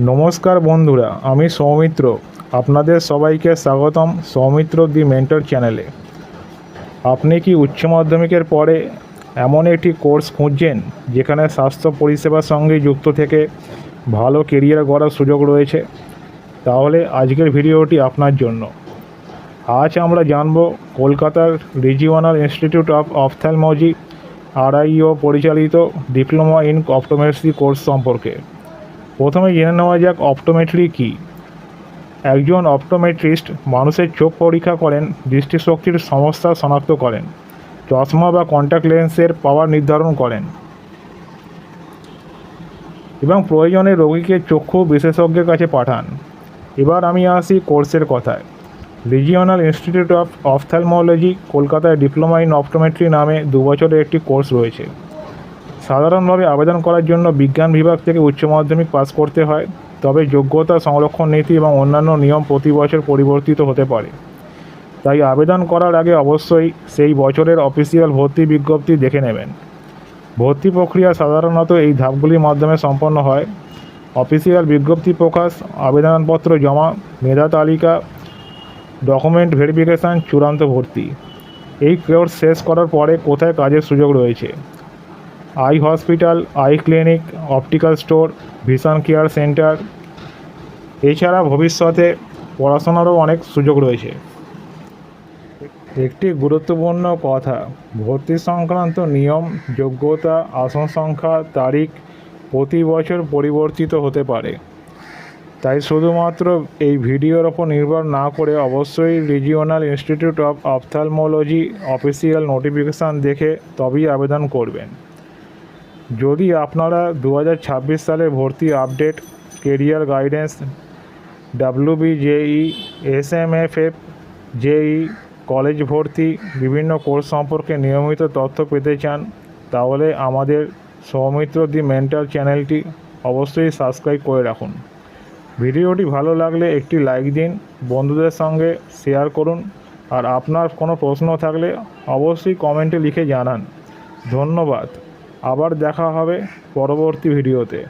নমস্কার বন্ধুরা, আমি সৌমিত্র। আপনাদের সবাইকে স্বাগতম সৌমিত্র দি মেন্টর চ্যানেলে। আপনি কি উচ্চ মাধ্যমিকের পরে এমন একটি কোর্স খুঁজছেন যেখানে স্বাস্থ্য পরিষেবার সঙ্গে যুক্ত থেকে ভালো কেরিয়ার গড়ার সুযোগ রয়েছে? তাহলে আজকের ভিডিওটি আপনার জন্য। আজ আমরা জানব কলকাতার রিজিওনাল ইনস্টিটিউট অফ অপথ্যালমোলজি RIO পরিচালিত ডিপ্লোমা ইন অপটোমেট্রি কোর্স সম্পর্কে। প্রথমে জেনে নেওয়া যাক অপটোমেট্রি কী। একজন অপটোমেট্রিস্ট মানুষের চোখ পরীক্ষা করেন, দৃষ্টিশক্তির সমস্যা শনাক্ত করেন, চশমা বা কন্ট্যাক্ট লেন্সের পাওয়ার নির্ধারণ করেন এবং প্রয়োজনে রোগীকে চক্ষু বিশেষজ্ঞের কাছে পাঠান। এবার আমি আসি কোর্সের কথায়। রিজিওনাল ইনস্টিটিউট অফ অপথ্যালমোলজি কলকাতায় ডিপ্লোমা ইন অপটোমেট্রি নামে 2 বছরের একটি কোর্স রয়েছে। সাধারণভাবে আবেদন করার জন্য বিজ্ঞান বিভাগ থেকে উচ্চ মাধ্যমিক পাস করতে হয়, তবে যোগ্যতা, সংরক্ষণ নীতি এবং অন্যান্য নিয়ম প্রতি বছর পরিবর্তিত হতে পারে। তাই আবেদন করার আগে অবশ্যই সেই বছরের অফিসিয়াল ভর্তি বিজ্ঞপ্তি দেখে নেবেন। ভর্তি প্রক্রিয়া সাধারণত এই ধাপগুলির মাধ্যমে সম্পন্ন হয়: অফিসিয়াল বিজ্ঞপ্তি প্রকাশ, আবেদনপত্র জমা, মেধা তালিকা, ডকুমেন্ট ভেরিফিকেশান, চূড়ান্ত ভর্তি। এই কোর্স শেষ করার পরে কোথায় কাজের সুযোগ রয়েছে? Eye hospital, I clinic, optical store, vision care centre. এছাড়া ভবিষ্যতে পড়াশোনারও অনেক সুযোগ রয়েছে। একটি গুরুত্বপূর্ণ কথা, ভর্তি সংক্রান্ত নিয়ম, যোগ্যতা, আসন সংখ্যা, তারিখ প্রতি বছর পরিবর্তিত হতে পারে। তাই শুধুমাত্র এই ভিডিওর ওপর নির্ভর না করে অবশ্যই regional institute of ophthalmology official notification দেখে তবেই আবেদন করবেন। যদি আপনারা 2026 সালে ভর্তি update, career guidance, WBJE, SMFF, JE, college ভর্তি, বিভিন্ন কোর্স সম্পর্কে নিয়মিত তথ্য পেতে চান, তাহলে আমাদের সৌমিত্র দি মেন্টর চ্যানেলটি অবশ্যই সাবস্ক্রাইব করে রাখুন। ভিডিওটি ভালো লাগলে একটি লাইক দিন, বন্ধুদের সঙ্গে শেয়ার করুন, আর আপনার কোনো প্রশ্ন থাকলে অবশ্যই কমেন্টে লিখে জানান। ধন্যবাদ। আবার দেখা হবে পরবর্তী ভিডিওতে।